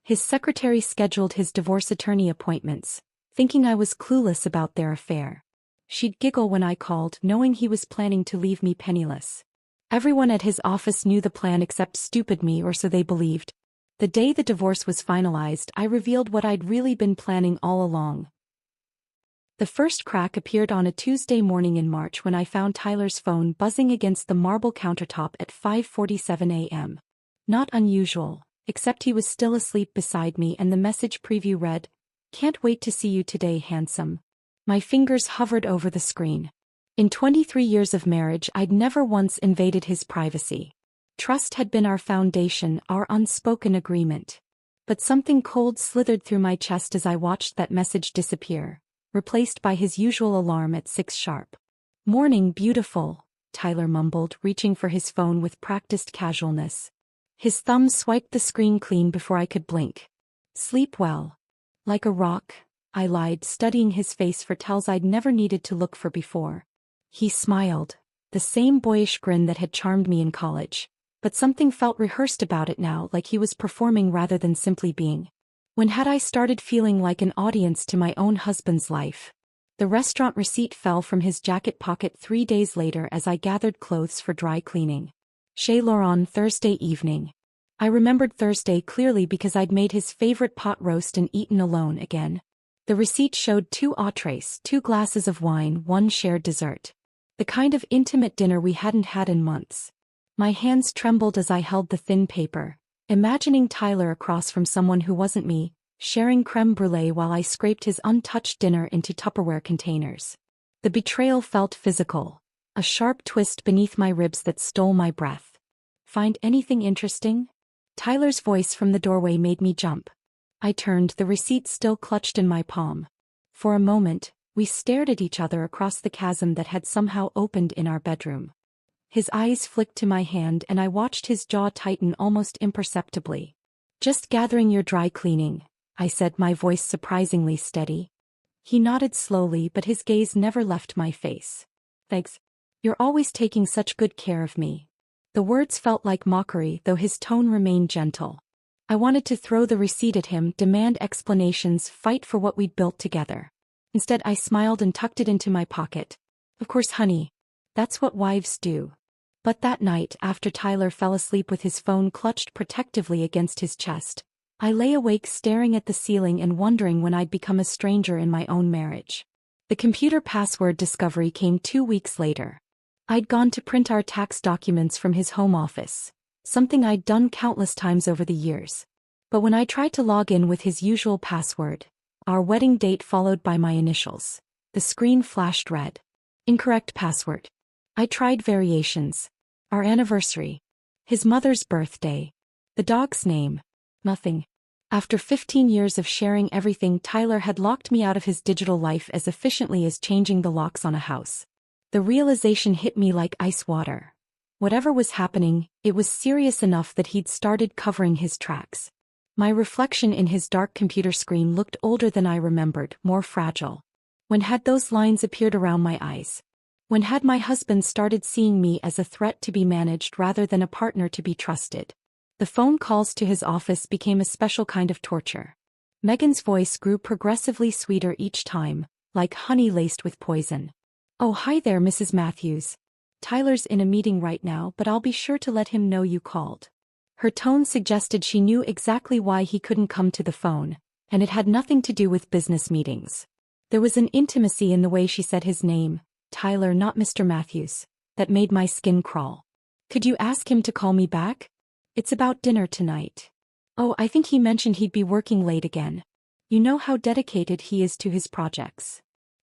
His secretary scheduled his divorce attorney appointments, thinking I was clueless about their affair. She'd giggle when I called, knowing he was planning to leave me penniless. Everyone at his office knew the plan except stupid me, or so they believed. The day the divorce was finalized, I revealed what I'd really been planning all along. The first crack appeared on a Tuesday morning in March when I found Tyler's phone buzzing against the marble countertop at 5:47 a.m. Not unusual, except he was still asleep beside me, and the message preview read, "Can't wait to see you today, handsome." My fingers hovered over the screen. In 23 years of marriage, I'd never once invaded his privacy. Trust had been our foundation, our unspoken agreement. But something cold slithered through my chest as I watched that message disappear, replaced by his usual alarm at 6 sharp. "Morning, beautiful," Tyler mumbled, reaching for his phone with practiced casualness. His thumb swiped the screen clean before I could blink. "Sleep well." "Like a rock," I lied, studying his face for tells I'd never needed to look for before. He smiled, the same boyish grin that had charmed me in college. But something felt rehearsed about it now, like he was performing rather than simply being. When had I started feeling like an audience to my own husband's life? The restaurant receipt fell from his jacket pocket 3 days later as I gathered clothes for dry cleaning. Chez Laurent, Thursday evening. I remembered Thursday clearly because I'd made his favorite pot roast and eaten alone again. The receipt showed 2 entrees, 2 glasses of wine, 1 shared dessert. The kind of intimate dinner we hadn't had in months. My hands trembled as I held the thin paper, imagining Tyler across from someone who wasn't me, sharing creme brulee while I scraped his untouched dinner into Tupperware containers. The betrayal felt physical, a sharp twist beneath my ribs that stole my breath. "Find anything interesting?" Tyler's voice from the doorway made me jump. I turned, the receipt still clutched in my palm. For a moment, we stared at each other across the chasm that had somehow opened in our bedroom. His eyes flicked to my hand and I watched his jaw tighten almost imperceptibly. "Just gathering your dry cleaning," I said, my voice surprisingly steady. He nodded slowly, but his gaze never left my face. "Thanks. You're always taking such good care of me." The words felt like mockery, though his tone remained gentle. I wanted to throw the receipt at him, demand explanations, fight for what we'd built together. Instead, I smiled and tucked it into my pocket. "Of course, honey. That's what wives do." But that night, after Tyler fell asleep with his phone clutched protectively against his chest, I lay awake staring at the ceiling and wondering when I'd become a stranger in my own marriage. The computer password discovery came 2 weeks later. I'd gone to print our tax documents from his home office, something I'd done countless times over the years. But when I tried to log in with his usual password, our wedding date followed by my initials, the screen flashed red. "Incorrect password." I tried variations. Our anniversary. His mother's birthday. The dog's name. Nothing. After 15 years of sharing everything, Tyler had locked me out of his digital life as efficiently as changing the locks on a house. The realization hit me like ice water. Whatever was happening, it was serious enough that he'd started covering his tracks. My reflection in his dark computer screen looked older than I remembered, more fragile. When had those lines appeared around my eyes? When had my husband started seeing me as a threat to be managed rather than a partner to be trusted? The phone calls to his office became a special kind of torture. Megan's voice grew progressively sweeter each time, like honey laced with poison. "Oh, hi there, Mrs. Matthews. Tyler's in a meeting right now, but I'll be sure to let him know you called." Her tone suggested she knew exactly why he couldn't come to the phone, and it had nothing to do with business meetings. There was an intimacy in the way she said his name, Tyler, not Mr. Matthews, that made my skin crawl. "Could you ask him to call me back? It's about dinner tonight." "Oh, I think he mentioned he'd be working late again. You know how dedicated he is to his projects."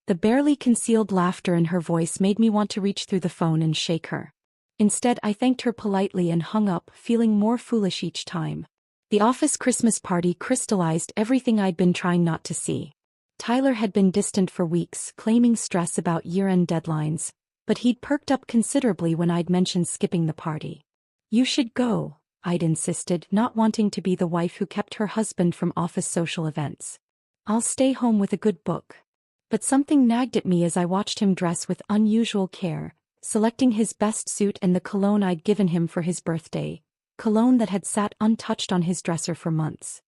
The barely concealed laughter in her voice made me want to reach through the phone and shake her. Instead, I thanked her politely and hung up, feeling more foolish each time. The office Christmas party crystallized everything I'd been trying not to see. Tyler had been distant for weeks, claiming stress about year-end deadlines, but he'd perked up considerably when I'd mentioned skipping the party. "You should go," I'd insisted, not wanting to be the wife who kept her husband from office social events. "I'll stay home with a good book." But something nagged at me as I watched him dress with unusual care, selecting his best suit and the cologne I'd given him for his birthday, cologne that had sat untouched on his dresser for months.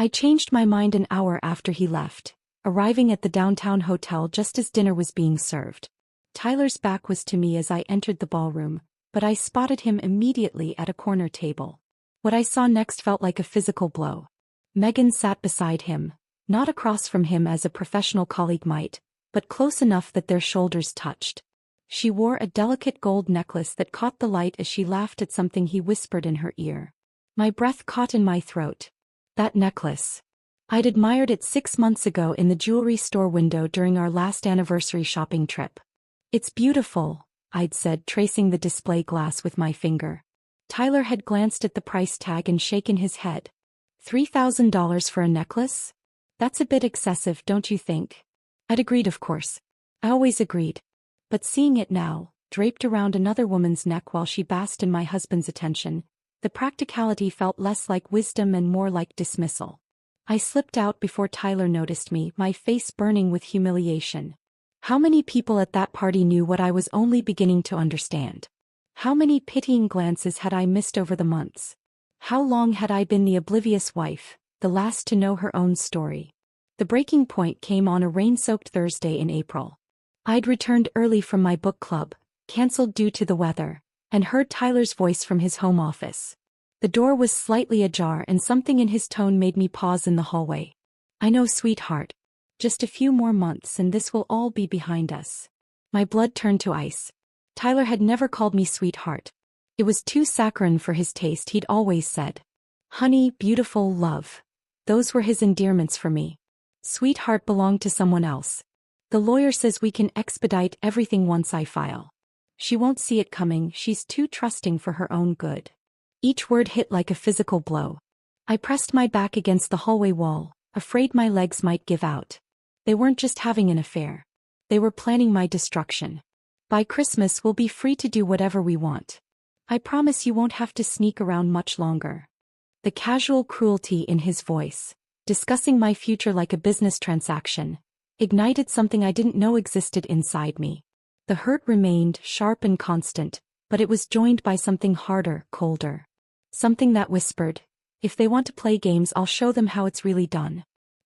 I changed my mind an hour after he left, arriving at the downtown hotel just as dinner was being served. Tyler's back was to me as I entered the ballroom, but I spotted him immediately at a corner table. What I saw next felt like a physical blow. Megan sat beside him, not across from him as a professional colleague might, but close enough that their shoulders touched. She wore a delicate gold necklace that caught the light as she laughed at something he whispered in her ear. My breath caught in my throat. That necklace. I'd admired it 6 months ago in the jewelry store window during our last anniversary shopping trip. It's beautiful, I'd said, tracing the display glass with my finger. Tyler had glanced at the price tag and shaken his head. $3,000 for a necklace? That's a bit excessive, don't you think? I'd agreed, of course. I always agreed. But seeing it now, draped around another woman's neck while she basked in my husband's attention, the practicality felt less like wisdom and more like dismissal. I slipped out before Tyler noticed me, my face burning with humiliation. How many people at that party knew what I was only beginning to understand? How many pitying glances had I missed over the months? How long had I been the oblivious wife, the last to know her own story? The breaking point came on a rain-soaked Thursday in April. I'd returned early from my book club, cancelled due to the weather, and heard Tyler's voice from his home office. The door was slightly ajar and something in his tone made me pause in the hallway. I know, sweetheart. Just a few more months and this will all be behind us. My blood turned to ice. Tyler had never called me sweetheart. It was too saccharine for his taste, he'd always said. Honey, beautiful, love. Those were his endearments for me. Sweetheart belonged to someone else. The lawyer says we can expedite everything once I file. She won't see it coming, she's too trusting for her own good. Each word hit like a physical blow. I pressed my back against the hallway wall, afraid my legs might give out. They weren't just having an affair. They were planning my destruction. By Christmas we'll be free to do whatever we want. I promise you won't have to sneak around much longer. The casual cruelty in his voice, discussing my future like a business transaction, ignited something I didn't know existed inside me. The hurt remained sharp and constant, but it was joined by something harder, colder. Something that whispered, if they want to play games, I'll show them how it's really done.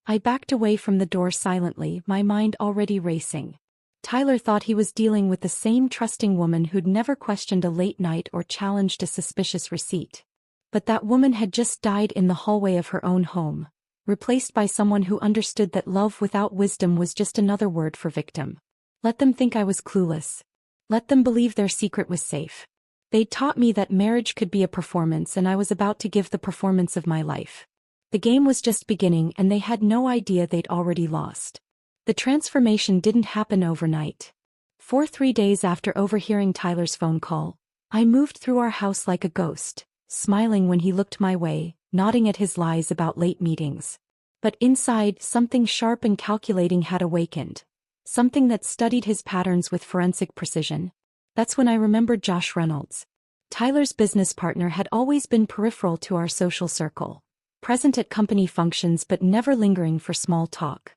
I backed away from the door silently, my mind already racing. Tyler thought he was dealing with the same trusting woman who'd never questioned a late night or challenged a suspicious receipt. But that woman had just died in the hallway of her own home, replaced by someone who understood that love without wisdom was just another word for victim. Let them think I was clueless. Let them believe their secret was safe. They'd taught me that marriage could be a performance, and I was about to give the performance of my life. The game was just beginning and they had no idea they'd already lost. The transformation didn't happen overnight. For 3 days after overhearing Tyler's phone call, I moved through our house like a ghost, smiling when he looked my way, nodding at his lies about late meetings. But inside, something sharp and calculating had awakened. Something that studied his patterns with forensic precision. That's when I remembered Josh Reynolds. Tyler's business partner had always been peripheral to our social circle, present at company functions but never lingering for small talk.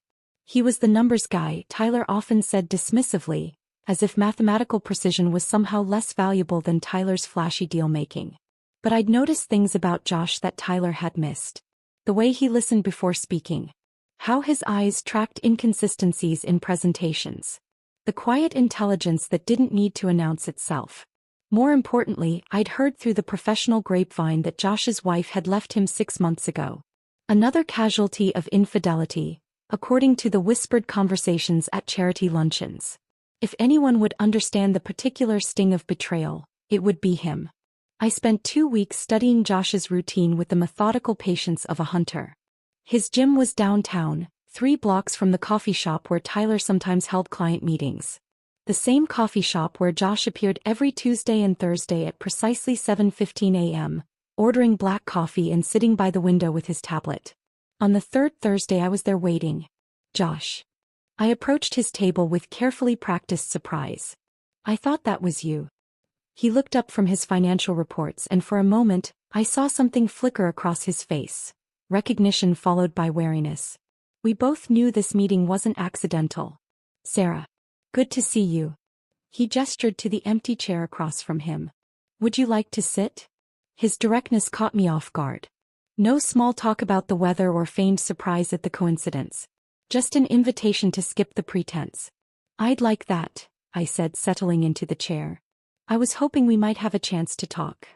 He was the numbers guy, Tyler often said dismissively, as if mathematical precision was somehow less valuable than Tyler's flashy deal-making. But I'd noticed things about Josh that Tyler had missed. The way he listened before speaking. How his eyes tracked inconsistencies in presentations. The quiet intelligence that didn't need to announce itself. More importantly, I'd heard through the professional grapevine that Josh's wife had left him 6 months ago. Another casualty of infidelity, according to the whispered conversations at charity luncheons. If anyone would understand the particular sting of betrayal, it would be him. I spent 2 weeks studying Josh's routine with the methodical patience of a hunter. His gym was downtown, 3 blocks from the coffee shop where Tyler sometimes held client meetings. The same coffee shop where Josh appeared every Tuesday and Thursday at precisely 7:15 a.m., ordering black coffee and sitting by the window with his tablet. On the 3rd Thursday I was there waiting. Josh. I approached his table with carefully practiced surprise. I thought that was you. He looked up from his financial reports and for a moment, I saw something flicker across his face. Recognition followed by wariness. We both knew this meeting wasn't accidental. Sarah. Good to see you. He gestured to the empty chair across from him. Would you like to sit? His directness caught me off guard. No small talk about the weather or feigned surprise at the coincidence. Just an invitation to skip the pretense. I'd like that, I said, settling into the chair. I was hoping we might have a chance to talk.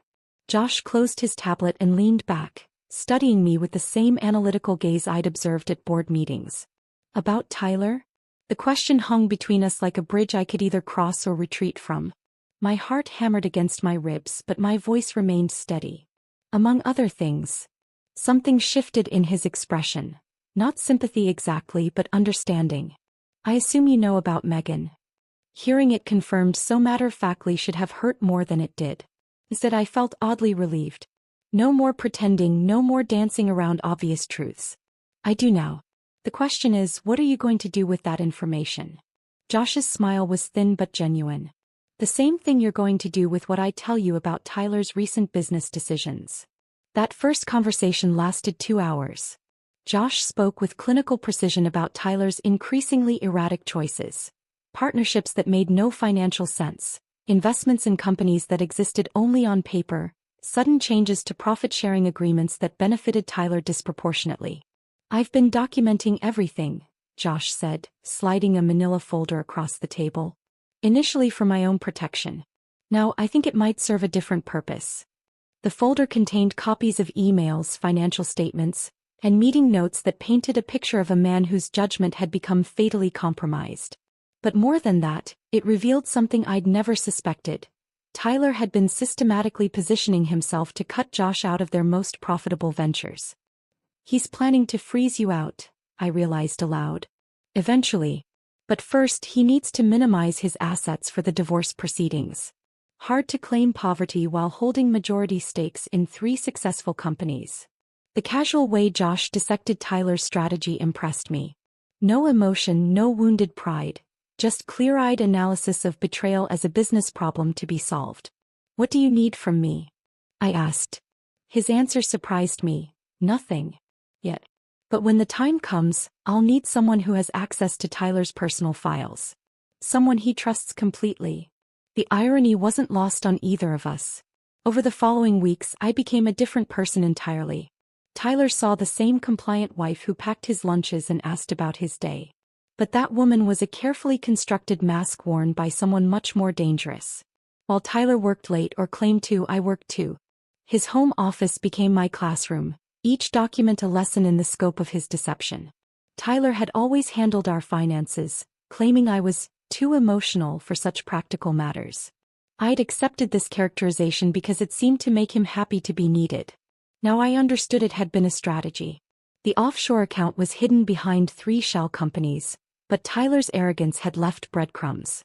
Josh closed his tablet and leaned back, studying me with the same analytical gaze I'd observed at board meetings. About Tyler? The question hung between us like a bridge I could either cross or retreat from. My heart hammered against my ribs, but my voice remained steady. Among other things, something shifted in his expression. Not sympathy exactly, but understanding. I assume you know about Megan. Hearing it confirmed so matter-of-factly should have hurt more than it did. Instead, I felt oddly relieved. No more pretending, no more dancing around obvious truths. I do now. The question is, what are you going to do with that information? Josh's smile was thin but genuine. The same thing you're going to do with what I tell you about Tyler's recent business decisions. That first conversation lasted 2 hours. Josh spoke with clinical precision about Tyler's increasingly erratic choices. Partnerships that made no financial sense, investments in companies that existed only on paper, sudden changes to profit-sharing agreements that benefited Tyler disproportionately. I've been documenting everything, Josh said, sliding a manila folder across the table. Initially for my own protection. Now I think it might serve a different purpose. The folder contained copies of emails, financial statements, and meeting notes that painted a picture of a man whose judgment had become fatally compromised. But more than that, it revealed something I'd never suspected. Tyler had been systematically positioning himself to cut Josh out of their most profitable ventures. He's planning to freeze you out, I realized aloud. Eventually. But first he needs to minimize his assets for the divorce proceedings. Hard to claim poverty while holding majority stakes in 3 successful companies. The casual way Josh dissected Tyler's strategy impressed me. No emotion, no wounded pride. Just clear-eyed analysis of betrayal as a business problem to be solved. What do you need from me? I asked. His answer surprised me. Nothing. Yet. But when the time comes, I'll need someone who has access to Tyler's personal files. Someone he trusts completely. The irony wasn't lost on either of us. Over the following weeks, I became a different person entirely. Tyler saw the same compliant wife who packed his lunches and asked about his day. But that woman was a carefully constructed mask worn by someone much more dangerous. While Tyler worked late or claimed to, I worked too. His home office became my classroom, each document a lesson in the scope of his deception. Tyler had always handled our finances, claiming I was too emotional for such practical matters. I'd accepted this characterization because it seemed to make him happy to be needed. Now I understood it had been a strategy. The offshore account was hidden behind 3 shell companies, but Tyler's arrogance had left breadcrumbs.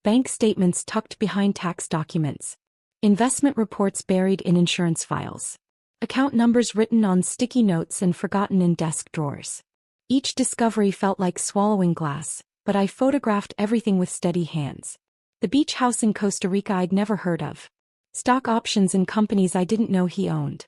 Bank statements tucked behind tax documents. Investment reports buried in insurance files. Account numbers written on sticky notes and forgotten in desk drawers. Each discovery felt like swallowing glass, but I photographed everything with steady hands. The beach house in Costa Rica I'd never heard of. Stock options in companies I didn't know he owned.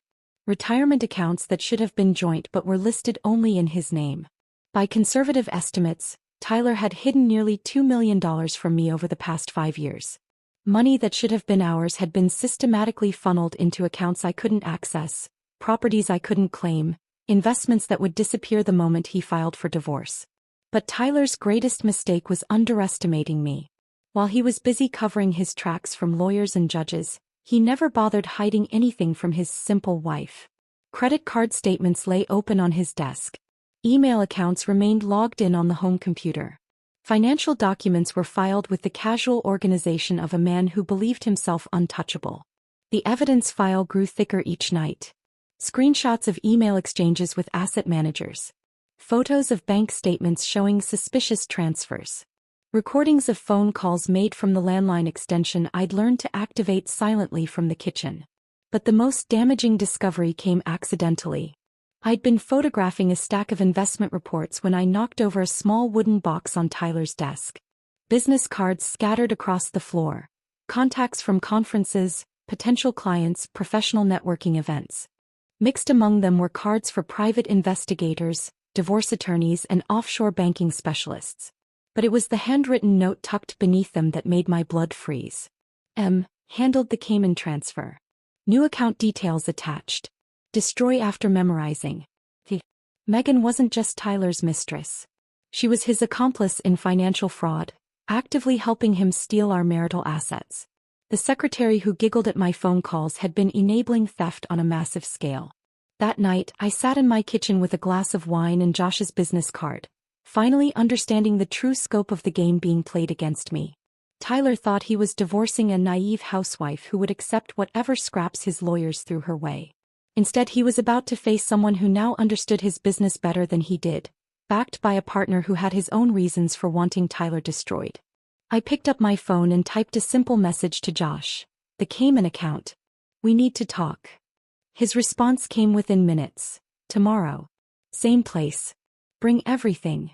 Retirement accounts that should have been joint but were listed only in his name. By conservative estimates, Tyler had hidden nearly $2 million from me over the past 5 years. Money that should have been ours had been systematically funneled into accounts I couldn't access, properties I couldn't claim, investments that would disappear the moment he filed for divorce. But Tyler's greatest mistake was underestimating me. While he was busy covering his tracks from lawyers and judges, he never bothered hiding anything from his simple wife. Credit card statements lay open on his desk. Email accounts remained logged in on the home computer. Financial documents were filed with the casual organization of a man who believed himself untouchable. The evidence file grew thicker each night. Screenshots of email exchanges with asset managers. Photos of bank statements showing suspicious transfers. Recordings of phone calls made from the landline extension I'd learned to activate silently from the kitchen. But the most damaging discovery came accidentally. I'd been photographing a stack of investment reports when I knocked over a small wooden box on Tyler's desk. Business cards scattered across the floor. Contacts from conferences, potential clients, professional networking events. Mixed among them were cards for private investigators, divorce attorneys, and offshore banking specialists. But it was the handwritten note tucked beneath them that made my blood freeze. Handled the Cayman transfer. New account details attached. Destroy after memorizing. Megan wasn't just Tyler's mistress. She was his accomplice in financial fraud, actively helping him steal our marital assets. The secretary who giggled at my phone calls had been enabling theft on a massive scale. That night, I sat in my kitchen with a glass of wine and Josh's business card, finally understanding the true scope of the game being played against me. Tyler thought he was divorcing a naive housewife who would accept whatever scraps his lawyers threw her way. Instead, he was about to face someone who now understood his business better than he did, backed by a partner who had his own reasons for wanting Tyler destroyed. I picked up my phone and typed a simple message to Josh. The Cayman account. We need to talk. His response came within minutes. Tomorrow. Same place. Bring everything.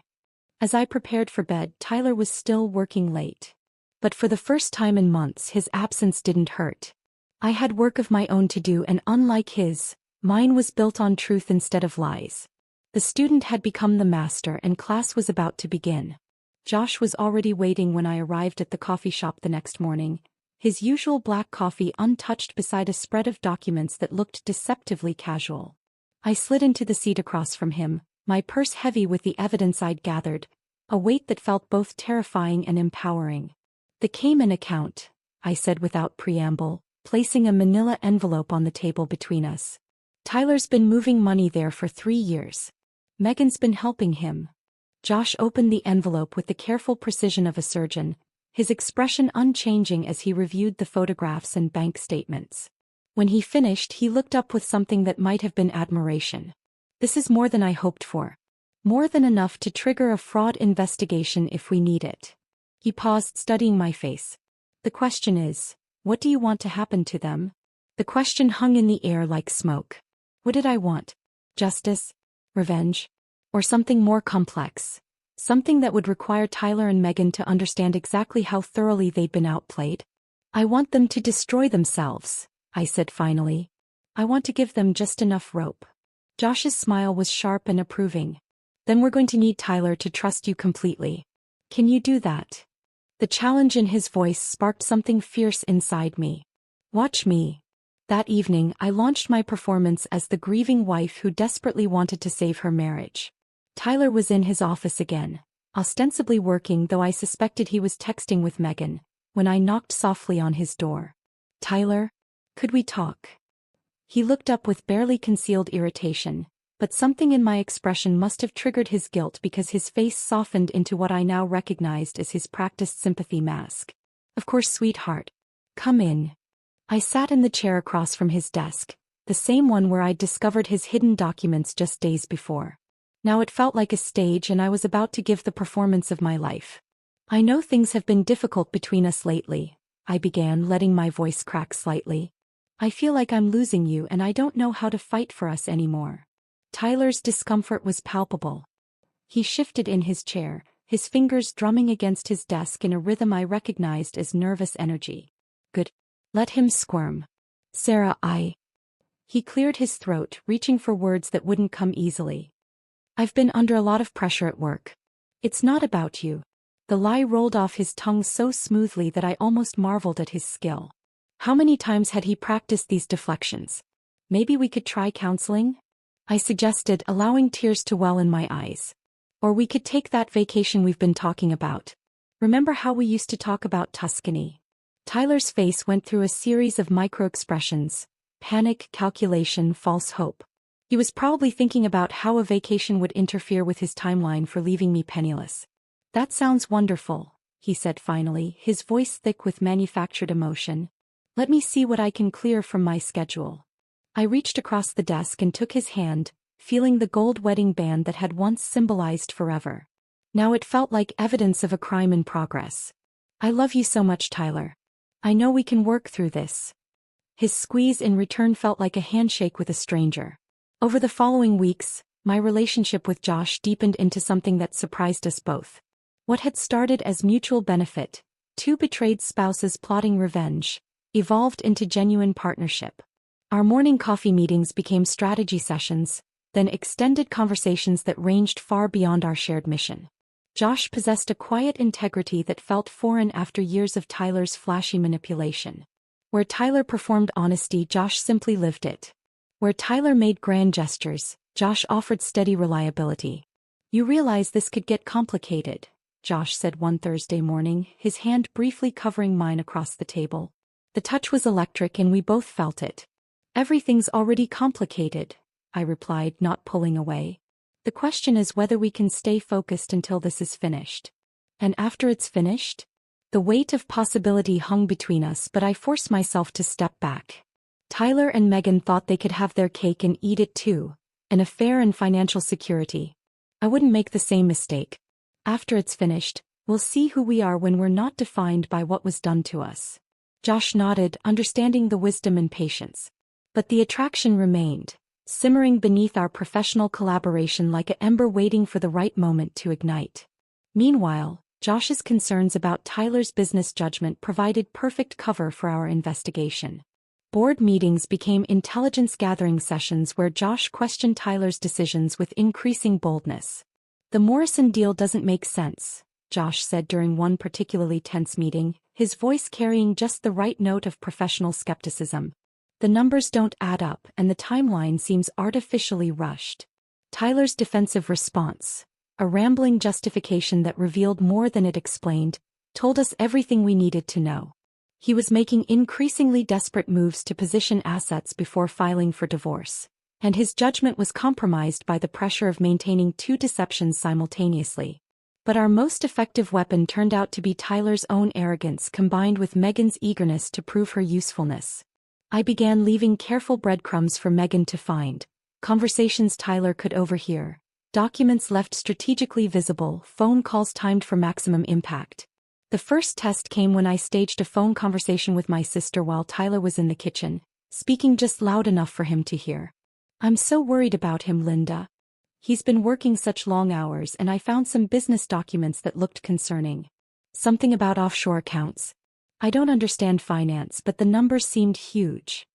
As I prepared for bed, Tyler was still working late. But for the first time in months, his absence didn't hurt. I had work of my own to do, and unlike his, mine was built on truth instead of lies. The student had become the master and class was about to begin. Josh was already waiting when I arrived at the coffee shop the next morning, his usual black coffee untouched beside a spread of documents that looked deceptively casual. I slid into the seat across from him, my purse heavy with the evidence I'd gathered, a weight that felt both terrifying and empowering. The Cayman account, I said without preamble, placing a manila envelope on the table between us. Tyler's been moving money there for 3 years. Megan's been helping him. Josh opened the envelope with the careful precision of a surgeon, his expression unchanging as he reviewed the photographs and bank statements. When he finished, he looked up with something that might have been admiration. This is more than I hoped for. More than enough to trigger a fraud investigation if we need it. He paused, studying my face. The question is, what do you want to happen to them? The question hung in the air like smoke. What did I want? Justice? Revenge? Or something more complex? Something that would require Tyler and Megan to understand exactly how thoroughly they'd been outplayed? I want them to destroy themselves, I said finally. I want to give them just enough rope. Josh's smile was sharp and approving. Then we're going to need Tyler to trust you completely. Can you do that? The challenge in his voice sparked something fierce inside me. Watch me. That evening, I launched my performance as the grieving wife who desperately wanted to save her marriage. Tyler was in his office again, ostensibly working, though I suspected he was texting with Megan, when I knocked softly on his door. Tyler? Could we talk? He looked up with barely concealed irritation, but something in my expression must have triggered his guilt because his face softened into what I now recognized as his practiced sympathy mask. Of course, sweetheart. Come in. I sat in the chair across from his desk, the same one where I'd discovered his hidden documents just days before. Now it felt like a stage, and I was about to give the performance of my life. I know things have been difficult between us lately, I began, letting my voice crack slightly. I feel like I'm losing you and I don't know how to fight for us anymore. Tyler's discomfort was palpable. He shifted in his chair, his fingers drumming against his desk in a rhythm I recognized as nervous energy. Good. Let him squirm. Sarah, He cleared his throat, reaching for words that wouldn't come easily. I've been under a lot of pressure at work. It's not about you. The lie rolled off his tongue so smoothly that I almost marveled at his skill. How many times had he practiced these deflections? Maybe we could try counseling? I suggested, allowing tears to well in my eyes. Or we could take that vacation we've been talking about. Remember how we used to talk about Tuscany? Tyler's face went through a series of micro-expressions: panic, calculation, false hope. He was probably thinking about how a vacation would interfere with his timeline for leaving me penniless. That sounds wonderful, he said finally, his voice thick with manufactured emotion. Let me see what I can clear from my schedule. I reached across the desk and took his hand, feeling the gold wedding band that had once symbolized forever. Now it felt like evidence of a crime in progress. I love you so much, Tyler. I know we can work through this. His squeeze in return felt like a handshake with a stranger. Over the following weeks, my relationship with Josh deepened into something that surprised us both. What had started as mutual benefit, two betrayed spouses plotting revenge, evolved into genuine partnership. Our morning coffee meetings became strategy sessions, then extended conversations that ranged far beyond our shared mission. Josh possessed a quiet integrity that felt foreign after years of Tyler's flashy manipulation. Where Tyler performed honesty, Josh simply lived it. Where Tyler made grand gestures, Josh offered steady reliability. "You realize this could get complicated," Josh said one Thursday morning, his hand briefly covering mine across the table. The touch was electric and we both felt it. "Everything's already complicated," I replied, not pulling away. "The question is whether we can stay focused until this is finished." "And after it's finished?" The weight of possibility hung between us, but I forced myself to step back. Tyler and Megan thought they could have their cake and eat it too, an affair and financial security. I wouldn't make the same mistake. "After it's finished, we'll see who we are when we're not defined by what was done to us." Josh nodded, understanding the wisdom and patience. But the attraction remained, simmering beneath our professional collaboration like an ember waiting for the right moment to ignite. Meanwhile, Josh's concerns about Tyler's business judgment provided perfect cover for our investigation. Board meetings became intelligence-gathering sessions where Josh questioned Tyler's decisions with increasing boldness. "The Morrison deal doesn't make sense," Josh said during one particularly tense meeting, his voice carrying just the right note of professional skepticism. "The numbers don't add up and the timeline seems artificially rushed." Tyler's defensive response, a rambling justification that revealed more than it explained, told us everything we needed to know. He was making increasingly desperate moves to position assets before filing for divorce, and his judgment was compromised by the pressure of maintaining two deceptions simultaneously. But our most effective weapon turned out to be Tyler's own arrogance combined with Megan's eagerness to prove her usefulness. I began leaving careful breadcrumbs for Megan to find, conversations Tyler could overhear, documents left strategically visible, phone calls timed for maximum impact. The first test came when I staged a phone conversation with my sister while Tyler was in the kitchen, speaking just loud enough for him to hear. "I'm so worried about him, Linda. He's been working such long hours and I found some business documents that looked concerning. Something about offshore accounts. I don't understand finance, but the numbers seemed huge."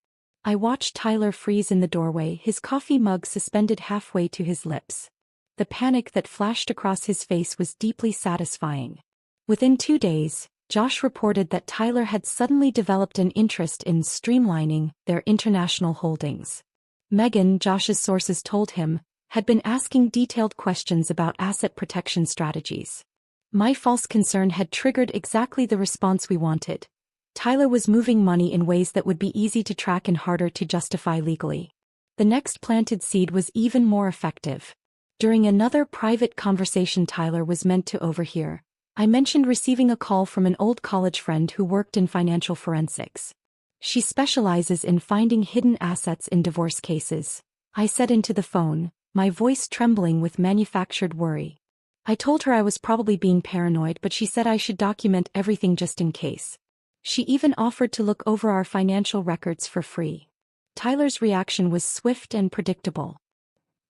I watched Tyler freeze in the doorway, his coffee mug suspended halfway to his lips. The panic that flashed across his face was deeply satisfying. Within 2 days, Josh reported that Tyler had suddenly developed an interest in streamlining their international holdings. Megan, Josh's sources told him, had been asking detailed questions about asset protection strategies. My false concern had triggered exactly the response we wanted. Tyler was moving money in ways that would be easy to track and harder to justify legally. The next planted seed was even more effective. During another private conversation Tyler was meant to overhear, I mentioned receiving a call from an old college friend who worked in financial forensics. "She specializes in finding hidden assets in divorce cases," I said into the phone, my voice trembling with manufactured worry. I told her I was probably being paranoid, but she said I should document everything just in case. She even offered to look over our financial records for free. Tyler's reaction was swift and predictable.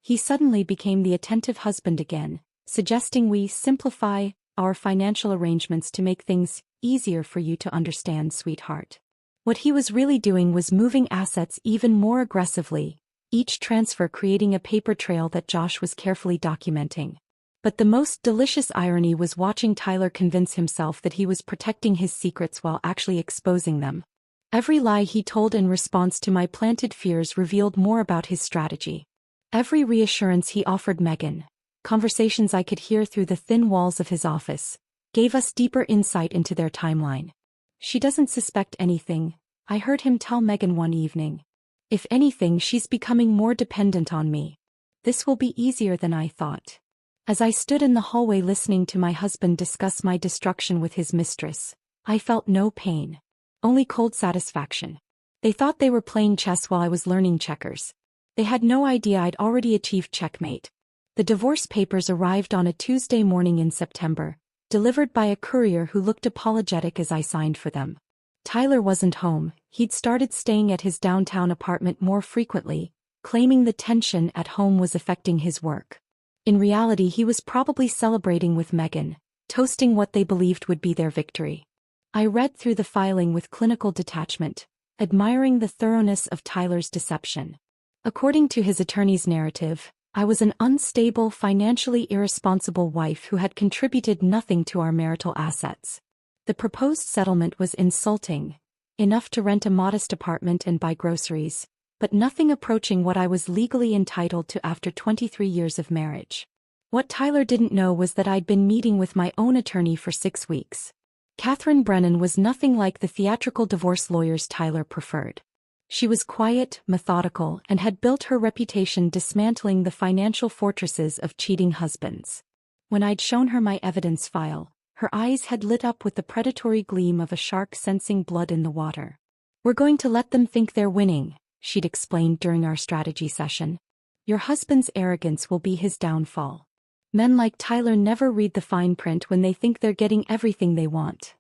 He suddenly became the attentive husband again, suggesting we simplify our financial arrangements to make things easier for you to understand, sweetheart. What he was really doing was moving assets even more aggressively, each transfer creating a paper trail that Josh was carefully documenting. But the most delicious irony was watching Tyler convince himself that he was protecting his secrets while actually exposing them. Every lie he told in response to my planted fears revealed more about his strategy. Every reassurance he offered Megan, conversations I could hear through the thin walls of his office, gave us deeper insight into their timeline. "She doesn't suspect anything," I heard him tell Megan one evening. "If anything, she's becoming more dependent on me. This will be easier than I thought." As I stood in the hallway listening to my husband discuss my destruction with his mistress, I felt no pain, only cold satisfaction. They thought they were playing chess while I was learning checkers. They had no idea I'd already achieved checkmate. The divorce papers arrived on a Tuesday morning in September, delivered by a courier who looked apologetic as I signed for them. Tyler wasn't home. He'd started staying at his downtown apartment more frequently, claiming the tension at home was affecting his work. In reality, he was probably celebrating with Megan, toasting what they believed would be their victory. I read through the filing with clinical detachment, admiring the thoroughness of Tyler's deception. According to his attorney's narrative, I was an unstable, financially irresponsible wife who had contributed nothing to our marital assets. The proposed settlement was insulting, enough to rent a modest apartment and buy groceries, but nothing approaching what I was legally entitled to after 23 years of marriage. What Tyler didn't know was that I'd been meeting with my own attorney for 6 weeks. Catherine Brennan was nothing like the theatrical divorce lawyers Tyler preferred. She was quiet, methodical, and had built her reputation dismantling the financial fortresses of cheating husbands. When I'd shown her my evidence file, her eyes had lit up with the predatory gleam of a shark sensing blood in the water. "We're going to let them think they're winning," she'd explained during our strategy session. "Your husband's arrogance will be his downfall. Men like Tyler never read the fine print when they think they're getting everything they want."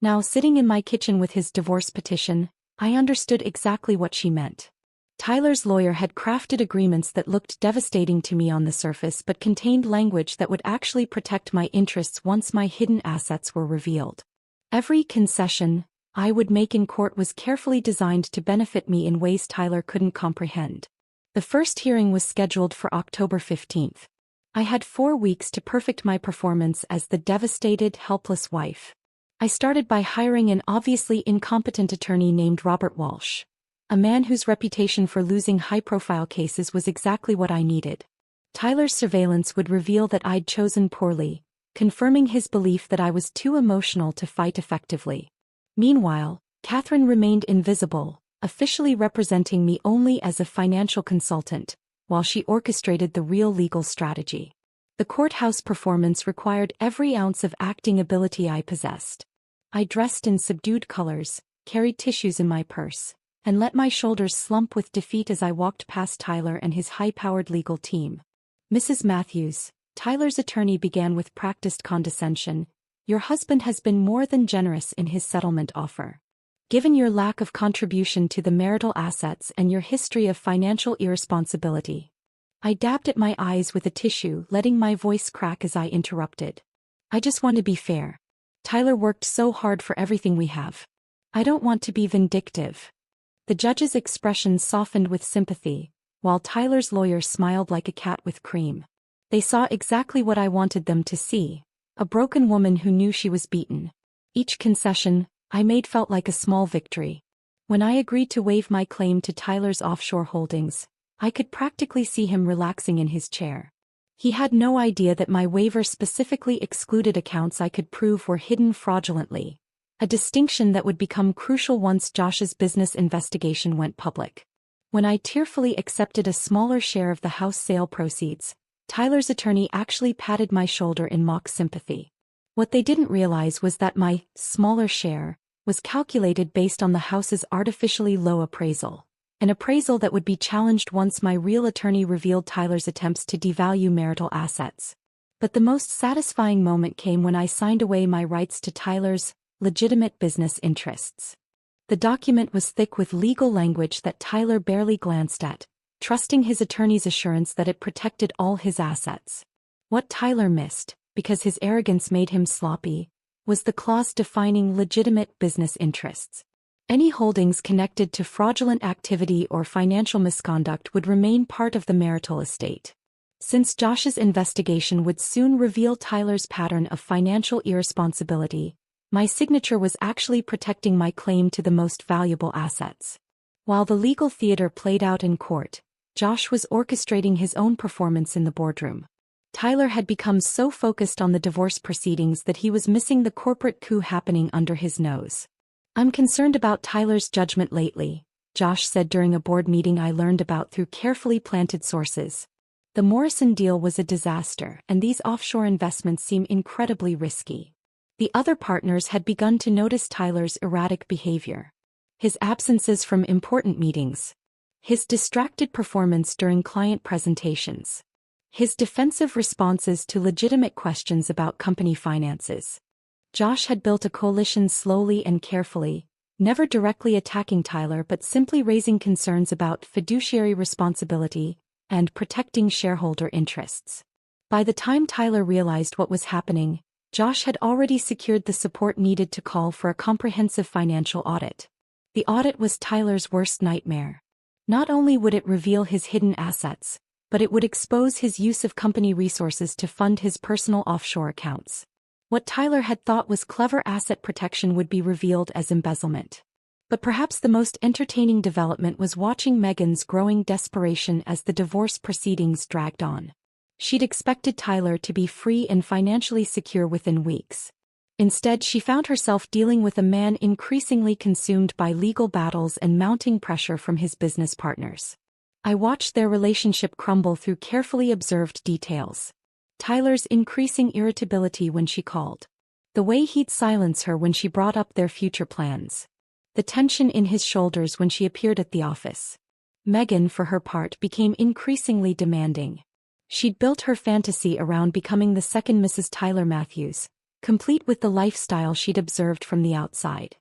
Now, sitting in my kitchen with his divorce petition, I understood exactly what she meant. Tyler's lawyer had crafted agreements that looked devastating to me on the surface but contained language that would actually protect my interests once my hidden assets were revealed. Every concession I would make in court was carefully designed to benefit me in ways Tyler couldn't comprehend. The first hearing was scheduled for October 15th. I had 4 weeks to perfect my performance as the devastated, helpless wife. I started by hiring an obviously incompetent attorney named Robert Walsh, a man whose reputation for losing high-profile cases was exactly what I needed. Tyler's surveillance would reveal that I'd chosen poorly, confirming his belief that I was too emotional to fight effectively. Meanwhile, Catherine remained invisible, officially representing me only as a financial consultant, while she orchestrated the real legal strategy. The courthouse performance required every ounce of acting ability I possessed. I dressed in subdued colors, carried tissues in my purse, and let my shoulders slump with defeat as I walked past Tyler and his high-powered legal team. "Mrs. Matthews," Tyler's attorney began with practiced condescension, "your husband has been more than generous in his settlement offer. Given your lack of contribution to the marital assets and your history of financial irresponsibility." I dabbed at my eyes with a tissue, letting my voice crack as I interrupted. "I just want to be fair. Tyler worked so hard for everything we have. I don't want to be vindictive." The judge's expression softened with sympathy, while Tyler's lawyer smiled like a cat with cream. They saw exactly what I wanted them to see, a broken woman who knew she was beaten. Each concession I made felt like a small victory. When I agreed to waive my claim to Tyler's offshore holdings, I could practically see him relaxing in his chair. He had no idea that my waiver specifically excluded accounts I could prove were hidden fraudulently, a distinction that would become crucial once Josh's business investigation went public. When I tearfully accepted a smaller share of the house sale proceeds, Tyler's attorney actually patted my shoulder in mock sympathy. What they didn't realize was that my smaller share was calculated based on the house's artificially low appraisal, an appraisal that would be challenged once my real attorney revealed Tyler's attempts to devalue marital assets. But the most satisfying moment came when I signed away my rights to Tyler's legitimate business interests. The document was thick with legal language that Tyler barely glanced at, trusting his attorney's assurance that it protected all his assets. What Tyler missed, because his arrogance made him sloppy, was the clause defining legitimate business interests. Any holdings connected to fraudulent activity or financial misconduct would remain part of the marital estate. Since Josh's investigation would soon reveal Tyler's pattern of financial irresponsibility, my signature was actually protecting my claim to the most valuable assets. While the legal theater played out in court, Josh was orchestrating his own performance in the boardroom. Tyler had become so focused on the divorce proceedings that he was missing the corporate coup happening under his nose. "I'm concerned about Tyler's judgment lately," Josh said during a board meeting I learned about through carefully planted sources. "The Morrison deal was a disaster, and these offshore investments seem incredibly risky." The other partners had begun to notice Tyler's erratic behavior. His absences from important meetings. His distracted performance during client presentations. His defensive responses to legitimate questions about company finances. Josh had built a coalition slowly and carefully, never directly attacking Tyler but simply raising concerns about fiduciary responsibility and protecting shareholder interests. By the time Tyler realized what was happening, Josh had already secured the support needed to call for a comprehensive financial audit. The audit was Tyler's worst nightmare. Not only would it reveal his hidden assets, but it would expose his use of company resources to fund his personal offshore accounts. What Tyler had thought was clever asset protection would be revealed as embezzlement. But perhaps the most entertaining development was watching Megan's growing desperation as the divorce proceedings dragged on. She'd expected Tyler to be free and financially secure within weeks. Instead, she found herself dealing with a man increasingly consumed by legal battles and mounting pressure from his business partners. I watched their relationship crumble through carefully observed details. Tyler's increasing irritability when she called. The way he'd silence her when she brought up their future plans. The tension in his shoulders when she appeared at the office. Megan, for her part, became increasingly demanding. She'd built her fantasy around becoming the second Mrs. Tyler Matthews, complete with the lifestyle she'd observed from the outside.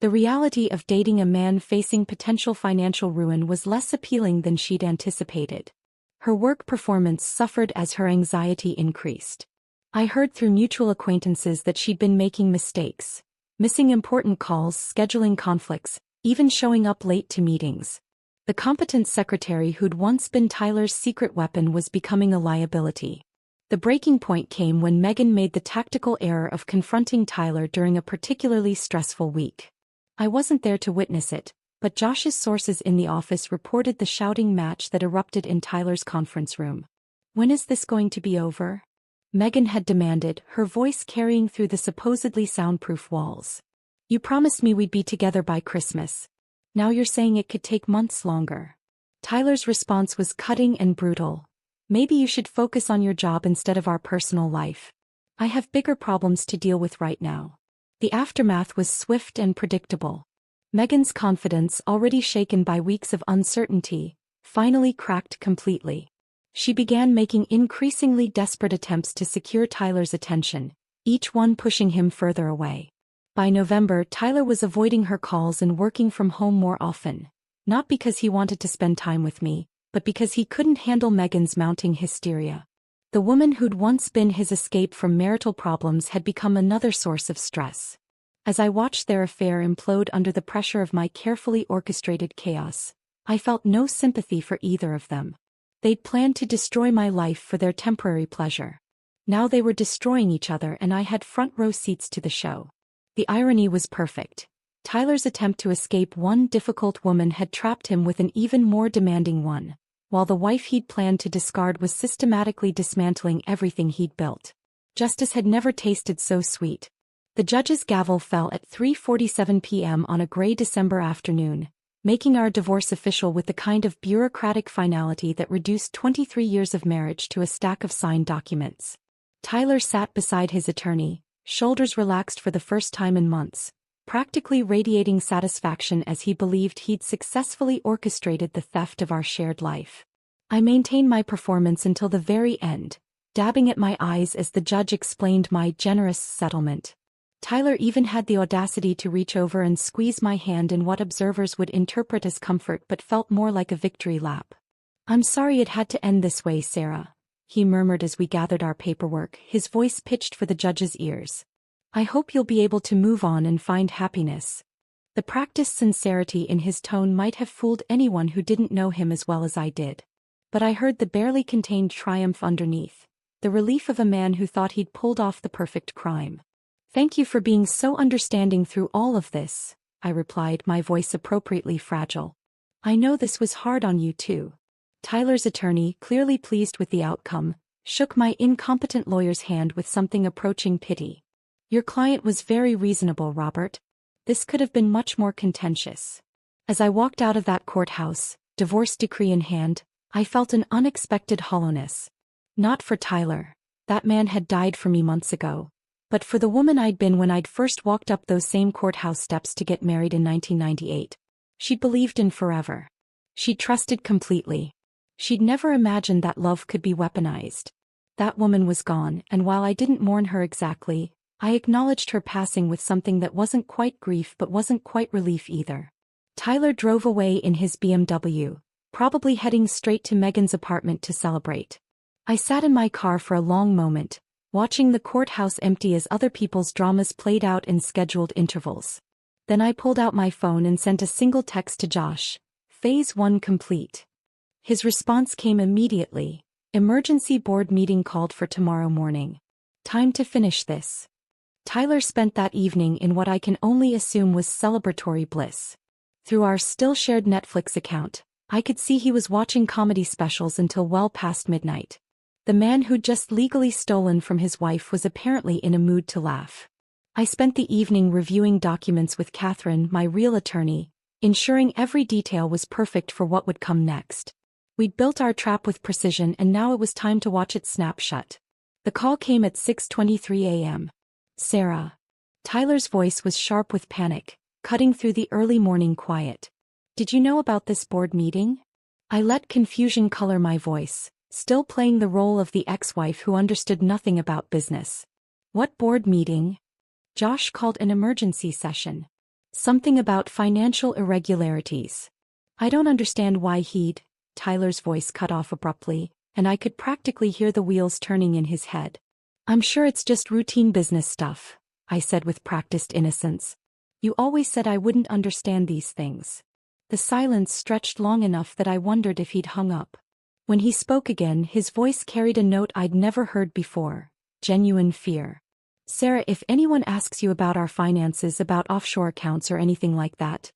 The reality of dating a man facing potential financial ruin was less appealing than she'd anticipated. Her work performance suffered as her anxiety increased. I heard through mutual acquaintances that she'd been making mistakes, missing important calls, scheduling conflicts, even showing up late to meetings. The competent secretary who'd once been Tyler's secret weapon was becoming a liability. The breaking point came when Megan made the tactical error of confronting Tyler during a particularly stressful week. I wasn't there to witness it, but Josh's sources in the office reported the shouting match that erupted in Tyler's conference room. "When is this going to be over?" Megan had demanded, her voice carrying through the supposedly soundproof walls. "You promised me we'd be together by Christmas. Now you're saying it could take months longer." Tyler's response was cutting and brutal. "Maybe you should focus on your job instead of our personal life. I have bigger problems to deal with right now." The aftermath was swift and predictable. Megan's confidence, already shaken by weeks of uncertainty, finally cracked completely. She began making increasingly desperate attempts to secure Tyler's attention, each one pushing him further away. By November, Tyler was avoiding her calls and working from home more often, not because he wanted to spend time with me, but because he couldn't handle Megan's mounting hysteria. The woman who'd once been his escape from marital problems had become another source of stress. As I watched their affair implode under the pressure of my carefully orchestrated chaos, I felt no sympathy for either of them. They'd planned to destroy my life for their temporary pleasure. Now they were destroying each other and I had front row seats to the show. The irony was perfect. Tyler's attempt to escape one difficult woman had trapped him with an even more demanding one, while the wife he'd planned to discard was systematically dismantling everything he'd built. Justice had never tasted so sweet. The judge's gavel fell at 3:47 p.m. on a gray December afternoon, making our divorce official with the kind of bureaucratic finality that reduced 23 years of marriage to a stack of signed documents. Tyler sat beside his attorney, shoulders relaxed for the first time in months, practically radiating satisfaction as he believed he'd successfully orchestrated the theft of our shared life. I maintained my performance until the very end, dabbing at my eyes as the judge explained my generous settlement. Tyler even had the audacity to reach over and squeeze my hand in what observers would interpret as comfort but felt more like a victory lap. "I'm sorry it had to end this way, Sarah," he murmured as we gathered our paperwork, his voice pitched for the judge's ears. "I hope you'll be able to move on and find happiness." The practiced sincerity in his tone might have fooled anyone who didn't know him as well as I did. But I heard the barely contained triumph underneath, the relief of a man who thought he'd pulled off the perfect crime. "Thank you for being so understanding through all of this," I replied, my voice appropriately fragile. "I know this was hard on you too." Tyler's attorney, clearly pleased with the outcome, shook my incompetent lawyer's hand with something approaching pity. "Your client was very reasonable, Robert. This could have been much more contentious." As I walked out of that courthouse, divorce decree in hand, I felt an unexpected hollowness. Not for Tyler. That man had died for me months ago. But for the woman I'd been when I'd first walked up those same courthouse steps to get married in 1998. She'd believed in forever. She'd trusted completely. She'd never imagined that love could be weaponized. That woman was gone, and while I didn't mourn her exactly, I acknowledged her passing with something that wasn't quite grief but wasn't quite relief either. Tyler drove away in his BMW, probably heading straight to Megan's apartment to celebrate. I sat in my car for a long moment, watching the courthouse empty as other people's dramas played out in scheduled intervals. Then I pulled out my phone and sent a single text to Josh. "Phase 1 complete." His response came immediately. "Emergency board meeting called for tomorrow morning. Time to finish this." Tyler spent that evening in what I can only assume was celebratory bliss. Through our still-shared Netflix account, I could see he was watching comedy specials until well past midnight. The man who'd just legally stolen from his wife was apparently in a mood to laugh. I spent the evening reviewing documents with Catherine, my real attorney, ensuring every detail was perfect for what would come next. We'd built our trap with precision and now it was time to watch it snap shut. The call came at 6:23 a.m. Sarah. Tyler's voice was sharp with panic, cutting through the early morning quiet. Did you know about this board meeting? I let confusion color my voice, still playing the role of the ex-wife who understood nothing about business. What board meeting? Josh called an emergency session. Something about financial irregularities. I don't understand why he'd. Tyler's voice cut off abruptly, and I could practically hear the wheels turning in his head. I'm sure it's just routine business stuff, I said with practiced innocence. You always said I wouldn't understand these things. The silence stretched long enough that I wondered if he'd hung up. When he spoke again, his voice carried a note I'd never heard before, genuine fear. Sarah, if anyone asks you about our finances, about offshore accounts or anything like that.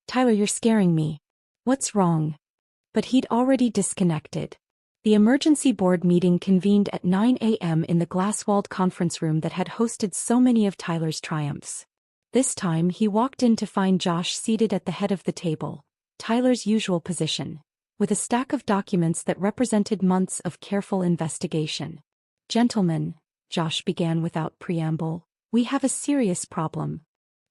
Tyler, you're scaring me. What's wrong? But he'd already disconnected. The emergency board meeting convened at 9 a.m. in the glass-walled conference room that had hosted so many of Tyler's triumphs. This time he walked in to find Josh seated at the head of the table, Tyler's usual position, with a stack of documents that represented months of careful investigation. Gentlemen, Josh began without preamble, we have a serious problem.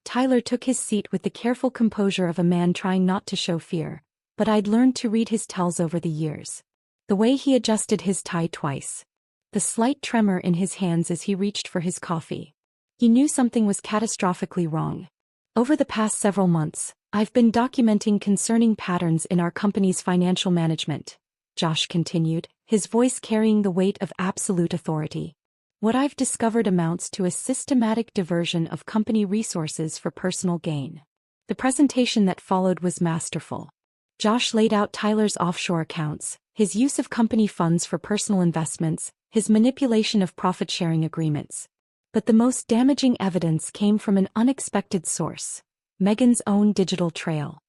Tyler took his seat with the careful composure of a man trying not to show fear, but I'd learned to read his tells over the years. The way he adjusted his tie twice. The slight tremor in his hands as he reached for his coffee. He knew something was catastrophically wrong. Over the past several months, I've been documenting concerning patterns in our company's financial management, Josh continued, his voice carrying the weight of absolute authority. What I've discovered amounts to a systematic diversion of company resources for personal gain. The presentation that followed was masterful. Josh laid out Tyler's offshore accounts, his use of company funds for personal investments, his manipulation of profit-sharing agreements. But the most damaging evidence came from an unexpected source, Megan's own digital trail.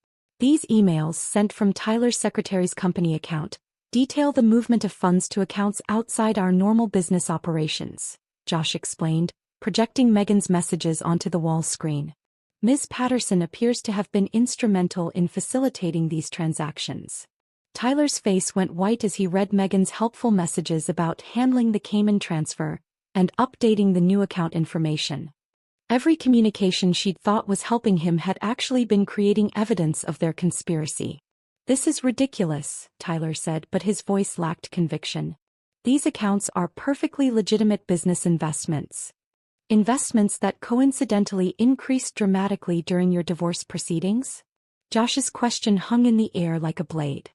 These emails, sent from Tyler's secretary's company account, detail the movement of funds to accounts outside our normal business operations, Josh explained, projecting Megan's messages onto the wall screen. Ms. Patterson appears to have been instrumental in facilitating these transactions. Tyler's face went white as he read Megan's helpful messages about handling the Cayman transfer and updating the new account information. Every communication she'd thought was helping him had actually been creating evidence of their conspiracy. This is ridiculous, Tyler said, but his voice lacked conviction. These accounts are perfectly legitimate business investments. Investments that coincidentally increased dramatically during your divorce proceedings? Josh's question hung in the air like a blade.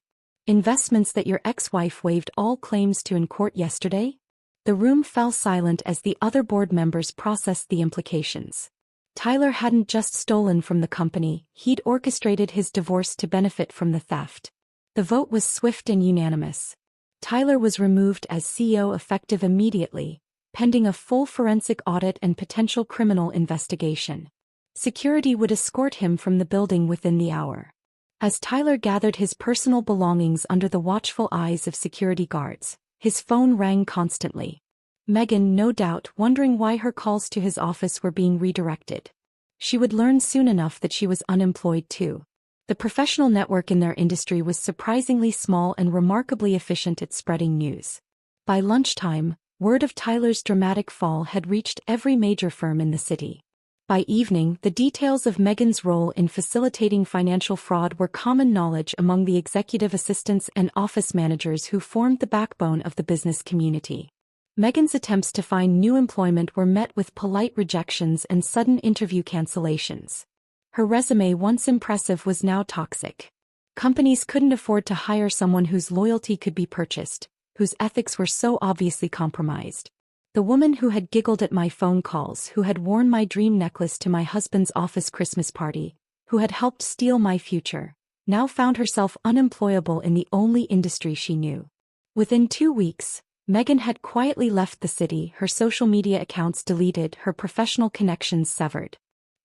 Investments that your ex-wife waived all claims to in court yesterday? The room fell silent as the other board members processed the implications. Tyler hadn't just stolen from the company, he'd orchestrated his divorce to benefit from the theft. The vote was swift and unanimous. Tyler was removed as CEO effective immediately, pending a full forensic audit and potential criminal investigation. Security would escort him from the building within the hour. As Tyler gathered his personal belongings under the watchful eyes of security guards, his phone rang constantly. Megan, no doubt, wondering why her calls to his office were being redirected. She would learn soon enough that she was unemployed too. The professional network in their industry was surprisingly small and remarkably efficient at spreading news. By lunchtime, word of Tyler's dramatic fall had reached every major firm in the city. By evening, the details of Megan's role in facilitating financial fraud were common knowledge among the executive assistants and office managers who formed the backbone of the business community. Megan's attempts to find new employment were met with polite rejections and sudden interview cancellations. Her resume, once impressive, was now toxic. Companies couldn't afford to hire someone whose loyalty could be purchased, whose ethics were so obviously compromised. The woman who had giggled at my phone calls, who had worn my dream necklace to my husband's office Christmas party, who had helped steal my future, now found herself unemployable in the only industry she knew. Within 2 weeks, Megan had quietly left the city, her social media accounts deleted, her professional connections severed.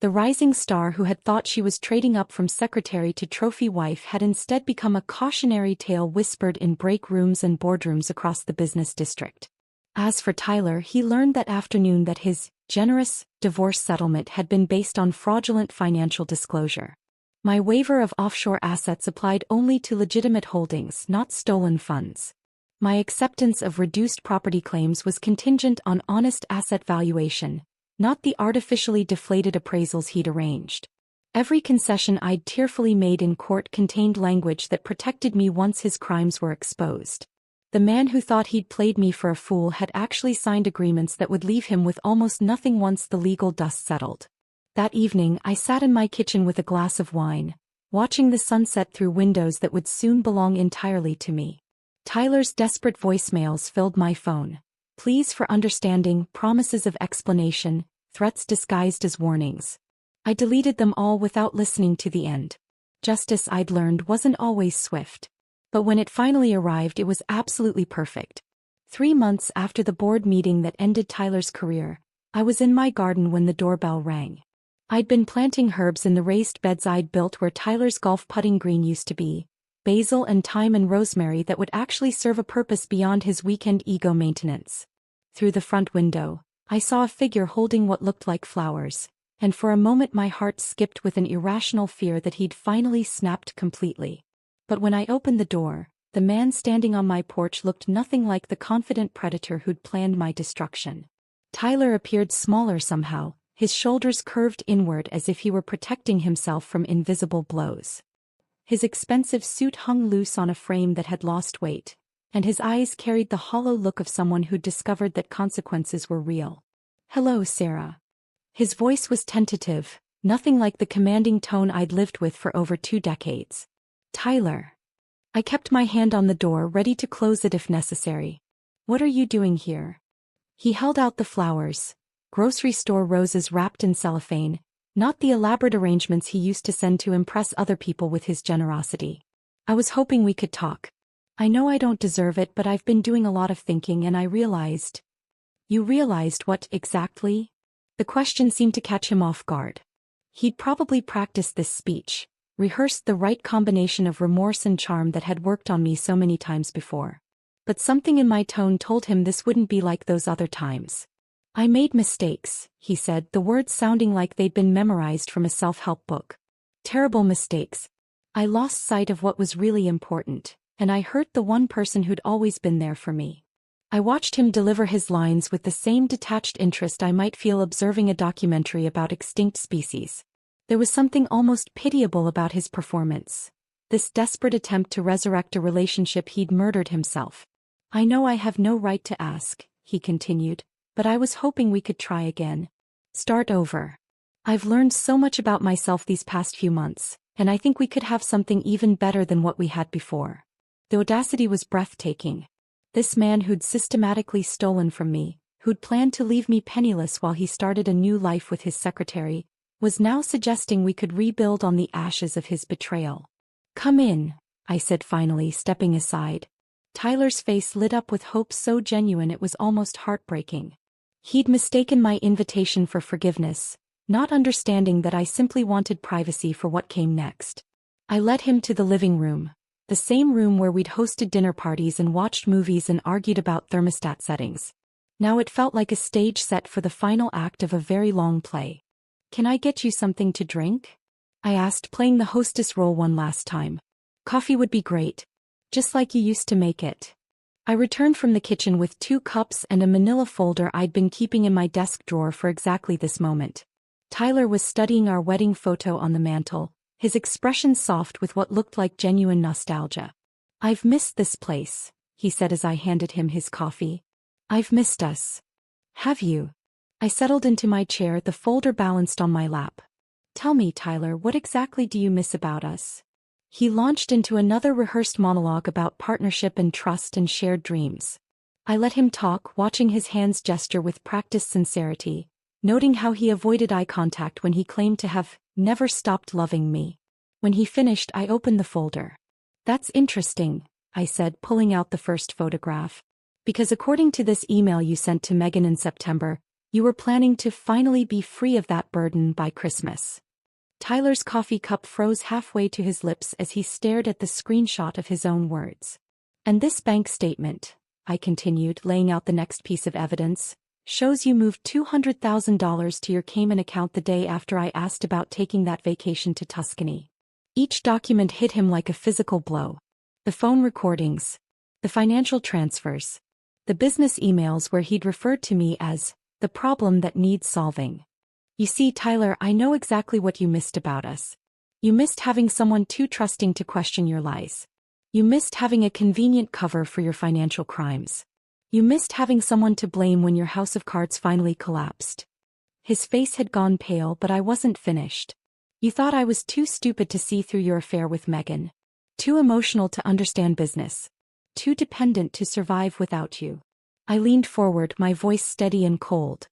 The rising star who had thought she was trading up from secretary to trophy wife had instead become a cautionary tale whispered in break rooms and boardrooms across the business district. As for Tyler, he learned that afternoon that his generous divorce settlement had been based on fraudulent financial disclosure. My waiver of offshore assets applied only to legitimate holdings, not stolen funds. My acceptance of reduced property claims was contingent on honest asset valuation, not the artificially deflated appraisals he'd arranged. Every concession I'd tearfully made in court contained language that protected me once his crimes were exposed. The man who thought he'd played me for a fool had actually signed agreements that would leave him with almost nothing once the legal dust settled. That evening, I sat in my kitchen with a glass of wine, watching the sunset through windows that would soon belong entirely to me. Tyler's desperate voicemails filled my phone. Pleas for understanding, promises of explanation, threats disguised as warnings. I deleted them all without listening to the end. Justice, I'd learned, wasn't always swift. But when it finally arrived, it was absolutely perfect. 3 months after the board meeting that ended Tyler's career, I was in my garden when the doorbell rang. I'd been planting herbs in the raised beds I'd built where Tyler's golf putting green used to be, basil and thyme and rosemary that would actually serve a purpose beyond his weekend ego maintenance. Through the front window, I saw a figure holding what looked like flowers, and for a moment my heart skipped with an irrational fear that he'd finally snapped completely. But when I opened the door, the man standing on my porch looked nothing like the confident predator who'd planned my destruction. Tyler appeared smaller somehow, his shoulders curved inward as if he were protecting himself from invisible blows. His expensive suit hung loose on a frame that had lost weight, and his eyes carried the hollow look of someone who'd discovered that consequences were real. "Hello, Sarah." His voice was tentative, nothing like the commanding tone I'd lived with for over 2 decades. "Tyler." I kept my hand on the door, ready to close it if necessary. "What are you doing here?" He held out the flowers, grocery store roses wrapped in cellophane, not the elaborate arrangements he used to send to impress other people with his generosity. "I was hoping we could talk. I know I don't deserve it, but I've been doing a lot of thinking and I realized." "You realized what exactly?" The question seemed to catch him off guard. He'd probably practiced this speech, rehearsed the right combination of remorse and charm that had worked on me so many times before. But something in my tone told him this wouldn't be like those other times. "I made mistakes," he said, the words sounding like they'd been memorized from a self-help book. "Terrible mistakes. I lost sight of what was really important, and I hurt the one person who'd always been there for me." I watched him deliver his lines with the same detached interest I might feel observing a documentary about extinct species. There was something almost pitiable about his performance. This desperate attempt to resurrect a relationship he'd murdered himself. "I know I have no right to ask," he continued, "but I was hoping we could try again. Start over. I've learned so much about myself these past few months, and I think we could have something even better than what we had before." The audacity was breathtaking. This man who'd systematically stolen from me, who'd planned to leave me penniless while he started a new life with his secretary, was now suggesting we could rebuild on the ashes of his betrayal. "Come in," I said finally, stepping aside. Tyler's face lit up with hope so genuine it was almost heartbreaking. He'd mistaken my invitation for forgiveness, not understanding that I simply wanted privacy for what came next. I led him to the living room, the same room where we'd hosted dinner parties and watched movies and argued about thermostat settings. Now it felt like a stage set for the final act of a very long play. "Can I get you something to drink?" I asked, playing the hostess role one last time. "Coffee would be great. Just like you used to make it." I returned from the kitchen with 2 cups and a manila folder I'd been keeping in my desk drawer for exactly this moment. Tyler was studying our wedding photo on the mantel, his expression soft with what looked like genuine nostalgia. "I've missed this place," he said as I handed him his coffee. "I've missed us." "Have you?" I settled into my chair, the folder balanced on my lap. "Tell me, Tyler, what exactly do you miss about us?" He launched into another rehearsed monologue about partnership and trust and shared dreams. I let him talk, watching his hands gesture with practiced sincerity, noting how he avoided eye contact when he claimed to have never stopped loving me. When he finished, I opened the folder. "That's interesting," I said, pulling out the first photograph. "Because according to this email you sent to Megan in September, You were planning to finally be free of that burden by Christmas. Tyler's coffee cup froze halfway to his lips as he stared at the screenshot of his own words. And this bank statement, I continued, laying out the next piece of evidence, shows you moved $200,000 to your Cayman account the day after I asked about taking that vacation to Tuscany. Each document hit him like a physical blow. The phone recordings, the financial transfers, the business emails where he'd referred to me as the problem that needs solving. You see, Tyler, I know exactly what you missed about us. You missed having someone too trusting to question your lies. You missed having a convenient cover for your financial crimes. You missed having someone to blame when your house of cards finally collapsed. His face had gone pale, but I wasn't finished. You thought I was too stupid to see through your affair with Megan. Too emotional to understand business. Too dependent to survive without you. I leaned forward, my voice steady and cold.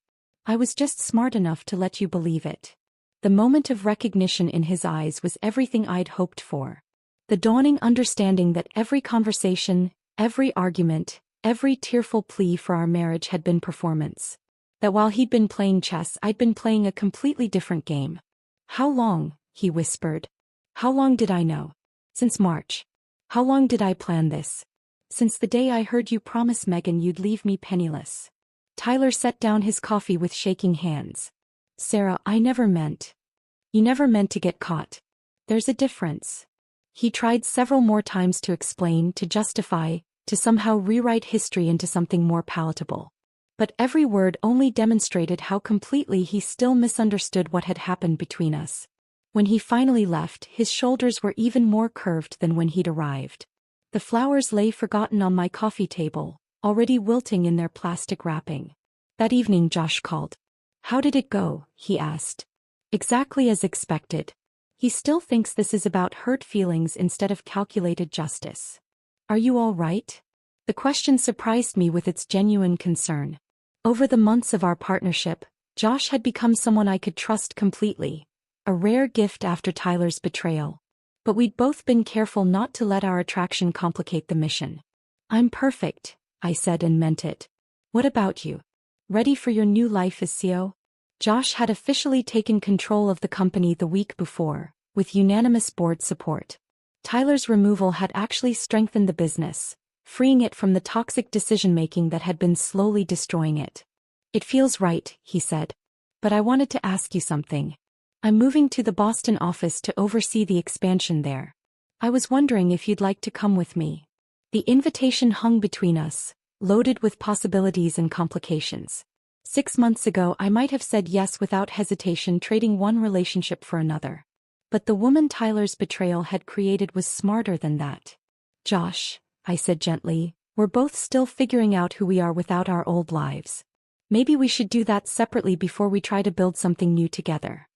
I was just smart enough to let you believe it. The moment of recognition in his eyes was everything I'd hoped for. The dawning understanding that every conversation, every argument, every tearful plea for our marriage had been performance. That while he'd been playing chess, I'd been playing a completely different game. How long? He whispered. How long did I know? Since March. How long did I plan this? Since the day I heard you promise Megan you'd leave me penniless. Tyler set down his coffee with shaking hands. Sarah, I never meant. You never meant to get caught. There's a difference. He tried several more times to explain, to justify, to somehow rewrite history into something more palatable. But every word only demonstrated how completely he still misunderstood what had happened between us. When he finally left, his shoulders were even more curved than when he'd arrived. The flowers lay forgotten on my coffee table, already wilting in their plastic wrapping. That evening Josh called. How did it go? He asked. Exactly as expected. He still thinks this is about hurt feelings instead of calculated justice. Are you all right? The question surprised me with its genuine concern. Over the months of our partnership, Josh had become someone I could trust completely. A rare gift after Tyler's betrayal. But we'd both been careful not to let our attraction complicate the mission. I'm perfect, I said and meant it. What about you? Ready for your new life as CEO? Josh had officially taken control of the company the week before, with unanimous board support. Tyler's removal had actually strengthened the business, freeing it from the toxic decision-making that had been slowly destroying it. It feels right, he said. But I wanted to ask you something. I'm moving to the Boston office to oversee the expansion there. I was wondering if you'd like to come with me. The invitation hung between us, loaded with possibilities and complications. 6 months ago I might have said yes without hesitation, trading one relationship for another. But the woman Tyler's betrayal had created was smarter than that. Josh, I said gently, we're both still figuring out who we are without our old lives. Maybe we should do that separately before we try to build something new together.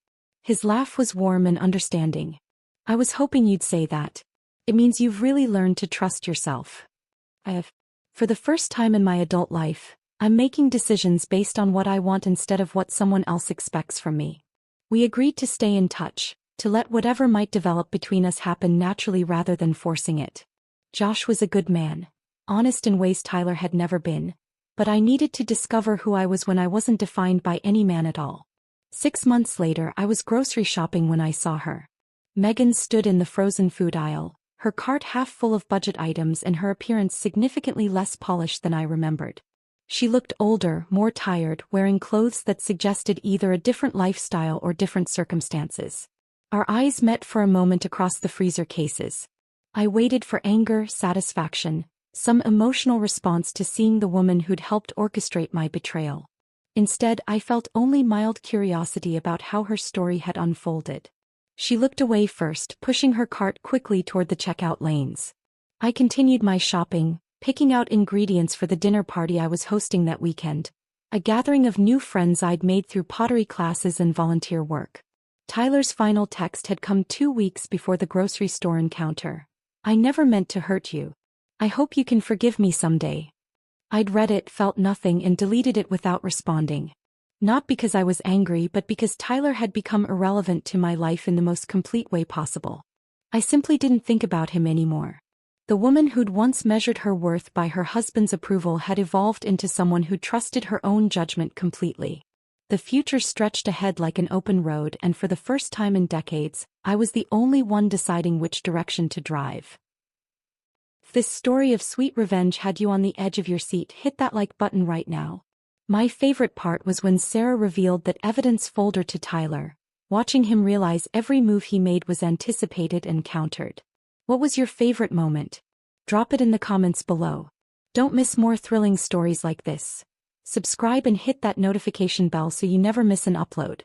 His laugh was warm and understanding. I was hoping you'd say that. It means you've really learned to trust yourself. I have. For the first time in my adult life, I'm making decisions based on what I want instead of what someone else expects from me. We agreed to stay in touch, to let whatever might develop between us happen naturally rather than forcing it. Josh was a good man, honest in ways Tyler had never been, but I needed to discover who I was when I wasn't defined by any man at all. 6 months later I was grocery shopping when I saw her. Megan stood in the frozen food aisle, her cart half full of budget items and her appearance significantly less polished than I remembered. She looked older, more tired, wearing clothes that suggested either a different lifestyle or different circumstances. Our eyes met for a moment across the freezer cases. I waited for anger, satisfaction, some emotional response to seeing the woman who'd helped orchestrate my betrayal. Instead, I felt only mild curiosity about how her story had unfolded. She looked away first, pushing her cart quickly toward the checkout lanes. I continued my shopping, picking out ingredients for the dinner party I was hosting that weekend, a gathering of new friends I'd made through pottery classes and volunteer work. Tyler's final text had come 2 weeks before the grocery store encounter. I never meant to hurt you. I hope you can forgive me someday. I'd read it, felt nothing, and deleted it without responding. Not because I was angry, but because Tyler had become irrelevant to my life in the most complete way possible. I simply didn't think about him anymore. The woman who'd once measured her worth by her husband's approval had evolved into someone who trusted her own judgment completely. The future stretched ahead like an open road, and for the first time in decades, I was the only one deciding which direction to drive. If this story of sweet revenge had you on the edge of your seat, hit that like button right now. My favorite part was when Sarah revealed that evidence folder to Tyler, watching him realize every move he made was anticipated and countered. What was your favorite moment? Drop it in the comments below. Don't miss more thrilling stories like this. Subscribe and hit that notification bell so you never miss an upload.